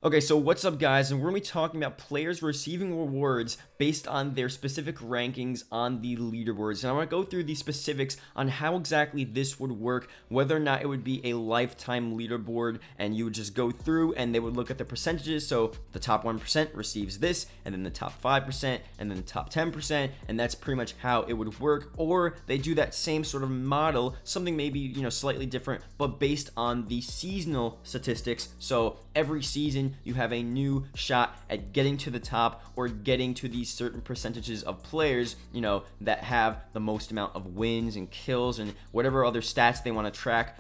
Okay, so what's up guys, and we're going to be talking about players receiving rewards based on their specific rankings on the leaderboards. And I want to go through the specifics on how exactly this would work, whether or not it would be a lifetime leaderboard, and you would just go through and they would look at the percentages. So the top 1% receives this, and then the top 5%, and then the top 10%, and that's pretty much how it would work. Or they do that same sort of model, something maybe, slightly different, but based on the seasonal statistics. So every season you have a new shot at getting to the top or getting to these certain percentages of players, that have the most amount of wins and kills and whatever other stats they want to track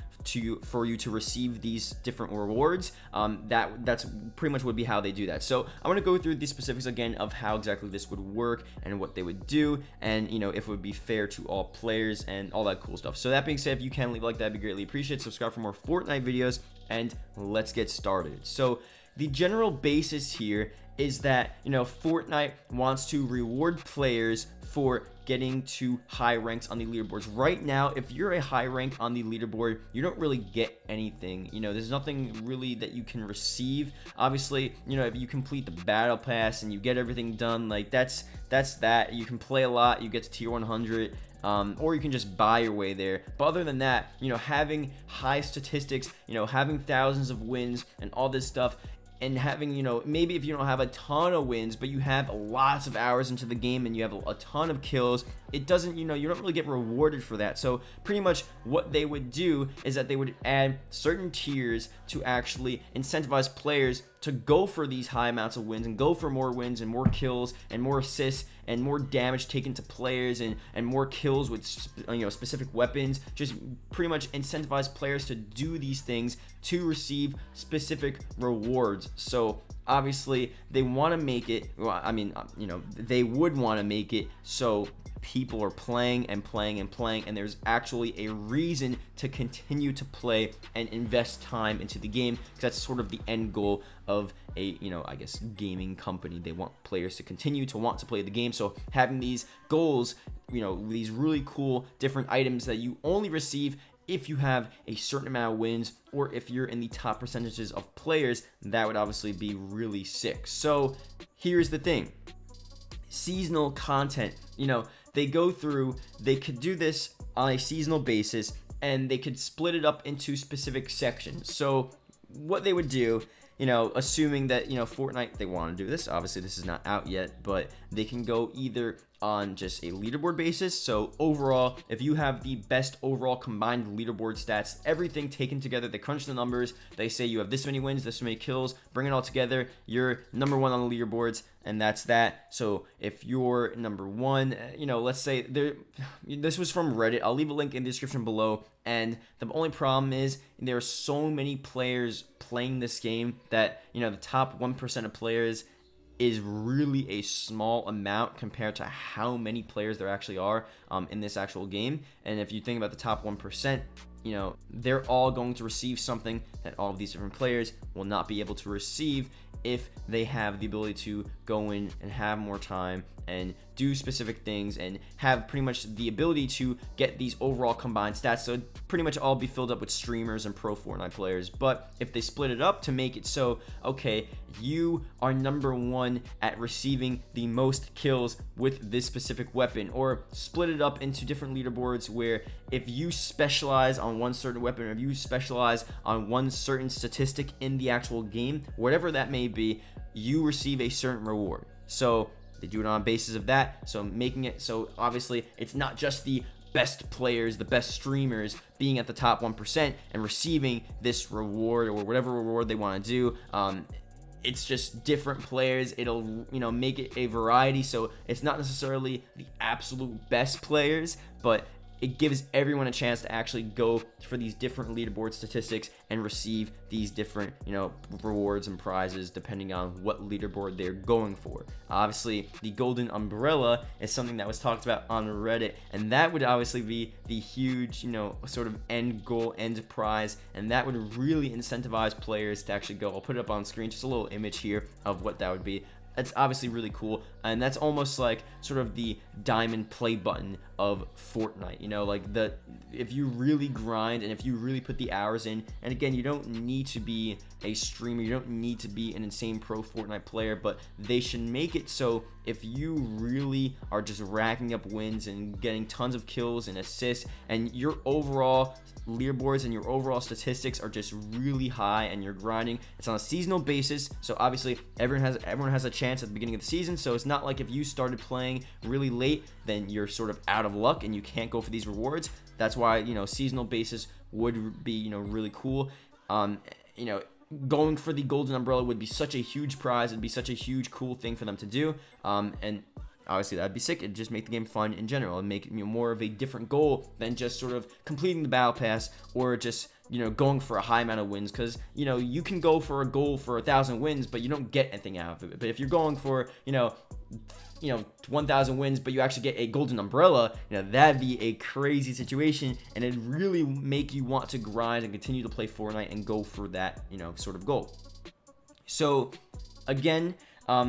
for you to receive these different rewards. That's pretty much would be how they do that. So I want to go through the specifics again of how exactly this would work and what they would do, and if it would be fair to all players and all that cool stuff. So that being said, if you can leave a like, that'd be greatly appreciated. Subscribe for more Fortnite videos, and let's get started. So the general basis here is that Fortnite wants to reward players for getting to high ranks on the leaderboards. Right now, if you're a high rank on the leaderboard, you don't really get anything. There's nothing really that you can receive. Obviously, if you complete the battle pass and you get everything done, like that's that. You can play a lot, you get to tier 100, or you can just buy your way there. But other than that, having high statistics, having thousands of wins and all this stuff, and having, maybe if you don't have a ton of wins, but you have lots of hours into the game and you have a ton of kills, it doesn't, you don't really get rewarded for that. So pretty much what they would do is that they would add certain tiers to actually incentivize players to go for these high amounts of wins and go for more wins and more kills and more assists and more damage taken to players and more kills with specific weapons. Just pretty much incentivize players to do these things to receive specific rewards. So obviously they want to make it, well, I mean, they would want to make it so people are playing and playing and playing, and there's actually a reason to continue to play and invest time into the game, because that's sort of the end goal of a I guess gaming company. They want players to continue to want to play the game. So having these goals, these really cool different items that you only receive if you have a certain amount of wins or if you're in the top percentages of players, that would obviously be really sick. So here's the thing, seasonal content, they go through, they could do this on a seasonal basis, and they could split it up into specific sections. So what they would do, assuming that Fortnite, they want to do this, obviously this is not out yet, but they can go either on just a leaderboard basis. So overall, if you have the best overall combined leaderboard stats, everything taken together, they crunch the numbers, they say you have this many wins, this many kills, bring it all together, you're number one on the leaderboards, and that's that. So if you're number one, let's say this was from Reddit, I'll leave a link in the description below, and the only problem is there are so many players playing this game that the top 1% of players is really a small amount compared to how many players there actually are in this actual game. And if you think about the top 1%, they're all going to receive something that all of these different players will not be able to receive if they have the ability to go in and have more time and do specific things and have pretty much the ability to get these overall combined stats. So it'd pretty much all be filled up with streamers and pro Fortnite players. But if they split it up to make it so, okay, you are number one at receiving the most kills with this specific weapon, or split it up into different leaderboards where if you specialize on one certain weapon, or if you specialize on one certain statistic in the actual game, whatever that may be, you receive a certain reward. So they do it on basis of that, so making it so obviously it's not just the best players, the best streamers being at the top 1% and receiving this reward or whatever reward they want to do. It's just different players. It'll make it a variety, so it's not necessarily the absolute best players, but it gives everyone a chance to actually go for these different leaderboard statistics and receive these different, rewards and prizes depending on what leaderboard they're going for. Obviously, the golden umbrella is something that was talked about on Reddit, and that would obviously be the huge, sort of end goal, end prize, and that would really incentivize players to actually go. I'll put it up on screen, just a little image here of what that would be. That's obviously really cool, and that's almost like sort of the diamond play button of Fortnite. You know, like if you really grind and if you really put the hours in, and again, you don't need to be a streamer, you don't need to be an insane pro Fortnite player, but they should make it so if you really are just racking up wins and getting tons of kills and assists, and your overall leaderboards and your overall statistics are just really high and you're grinding, it's on a seasonal basis, so obviously everyone has a chance at the beginning of the season, so it's not like if you started playing really late then you're sort of out of luck and you can't go for these rewards. That's why, you know, seasonal basis would be, you know, really cool. You know, going for the golden umbrella would be such a huge prize. It'd be such a huge cool thing for them to do, and obviously that'd be sick. It'd just make the game fun in general and make it, you know, more of a different goal than just sort of completing the battle pass or just, you know, going for a high amount of wins, because, you know, you can go for a goal for 1,000 wins but you don't get anything out of it. But if you're going for, you know, 1,000 wins but you actually get a golden umbrella, you know, that'd be a crazy situation, and it'd really make you want to grind and continue to play Fortnite and go for that, you know, sort of goal. So again,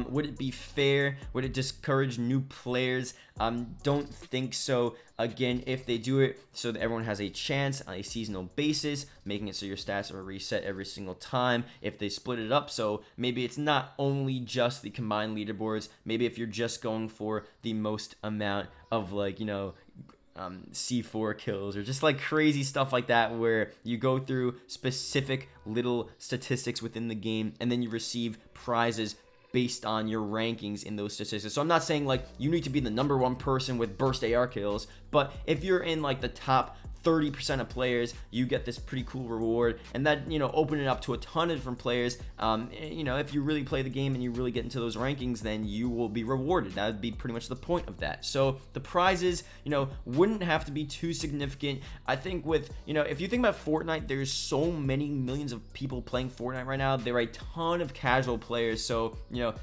would it be fair? Would it discourage new players? Don't think so. Again, if they do it so that everyone has a chance on a seasonal basis, making it so your stats are reset every single time, if they split it up, so maybe it's not only just the combined leaderboards, maybe if you're just going for the most amount of, like, you know, C4 kills or just like crazy stuff like that, where you go through specific little statistics within the game and then you receive prizes based on your rankings in those statistics. So I'm not saying like you need to be the #1 person with burst AR kills, but if you're in like the top 30% of players, you get this pretty cool reward, and that, you know, open it up to a ton of different players. You know, if you really play the game and you really get into those rankings, then you will be rewarded. That would be pretty much the point of that. So the prizes, you know, wouldn't have to be too significant. I think with, you know, if you think about Fortnite, there's so many millions of people playing Fortnite right now. There are a ton of casual players, so, you know,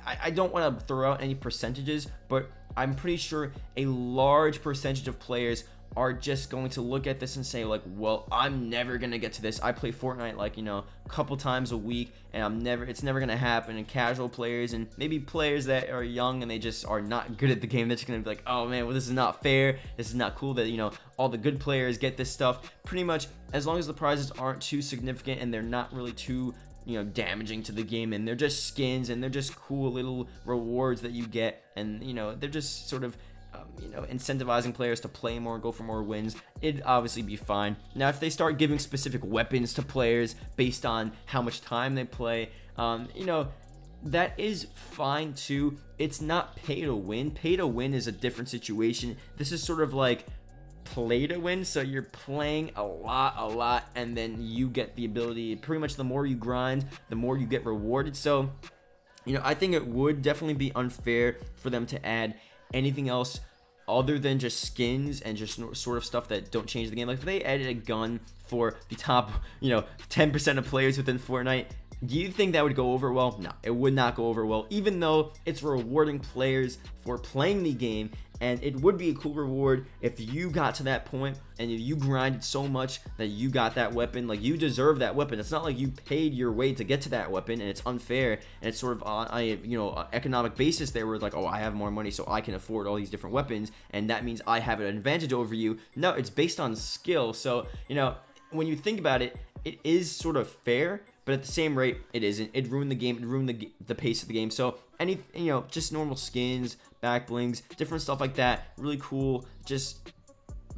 I don't want to throw out any percentages, but I'm pretty sure a large percentage of players are just going to look at this and say like, well, I'm never gonna get to this. I play Fortnite like, you know, a couple times a week, and it's never gonna happen. And casual players and maybe players that are young and they just are not good at the game, they're just gonna be like, oh man, well, this is not fair, this is not cool that, you know, all the good players get this stuff. Pretty much as long as the prizes aren't too significant and they're not really too, you know, damaging to the game, and they're just skins and they're just cool little rewards that you get, and, you know, they're just sort of you know, incentivizing players to play more, go for more wins, it'd obviously be fine. Now, if they start giving specific weapons to players based on how much time they play, you know, that is fine too. It's not pay to win. Pay to win is a different situation. This is sort of like play to win, so you're playing a lot, and then you get the ability, pretty much the more you grind, the more you get rewarded. So, you know, I think it would definitely be unfair for them to add anything else other than just skins and just sort of stuff that don't change the game. Like if they added a gun for the top, you know, 10% of players within Fortnite, do you think that would go over well? No, it would not go over well, even though it's rewarding players for playing the game, and it would be a cool reward if you got to that point and if you grinded so much that you got that weapon. Like, you deserve that weapon. It's not like you paid your way to get to that weapon and it's unfair, and it's sort of on a, you know, economic basis there, where it's like, oh, I have more money so I can afford all these different weapons, and that means I have an advantage over you. No, it's based on skill. So, you know, when you think about it, it is sort of fair, but at the same rate, it isn't. It ruined the game. It ruined the pace of the game. So any, you know, just normal skins, back blings, different stuff like that, really cool. Just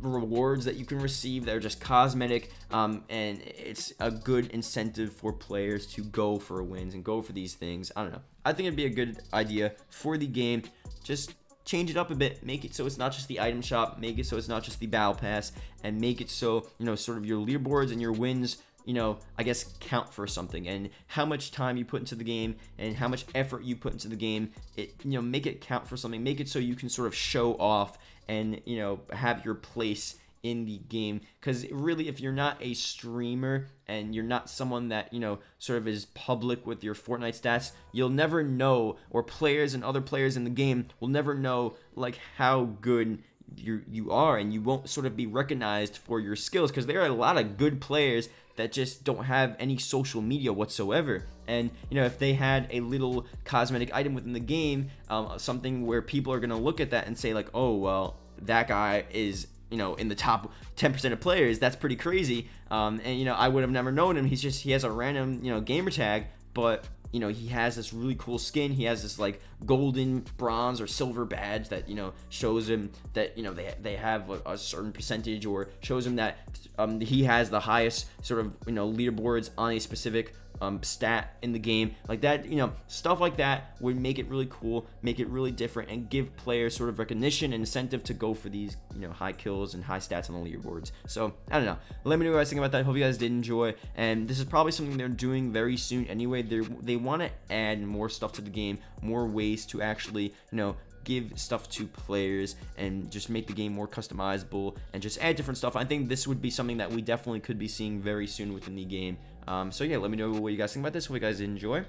rewards that you can receive that are just cosmetic, and it's a good incentive for players to go for wins and go for these things. I don't know. I think it'd be a good idea for the game. Just change it up a bit, make it so it's not just the item shop, make it so it's not just the battle pass, and make it so, you know, sort of your leaderboards and your wins, you know, I guess count for something, and how much time you put into the game and how much effort you put into the game, it, you know, make it count for something, make it so you can sort of show off and, you know, have your place in the game. Because really, if you're not a streamer and you're not someone that, you know, sort of is public with your Fortnite stats, you'll never know, or players and other players in the game will never know, like, how good you are, and you won't sort of be recognized for your skills, because there are a lot of good players that just don't have any social media whatsoever. And you know, if they had a little cosmetic item within the game, something where people are gonna look at that and say like, oh well, that guy is, you know, in the top 10% of players, that's pretty crazy. And you know, I would have never known him. He has a random, you know, gamer tag, but you know, he has this really cool skin. He has this like golden, bronze, or silver badge that, you know, shows him that, you know, they have a certain percentage, or shows him that he has the highest sort of, you know, leaderboards on a specific stat in the game. Like that, you know, stuff like that would make it really cool, make it really different, and give players sort of recognition and incentive to go for these, you know, high kills and high stats on the leaderboards. So I don't know, let me know what you guys think about that. Hope you guys did enjoy, and this is probably something they're doing very soon anyway. They want to add more stuff to the game, more ways to actually, you know, give stuff to players and just make the game more customizable and just add different stuff. I think this would be something that we definitely could be seeing very soon within the game. So yeah, let me know what you guys think about this. Hope you guys enjoy,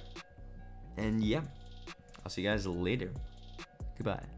and yeah, I'll see you guys later. Goodbye.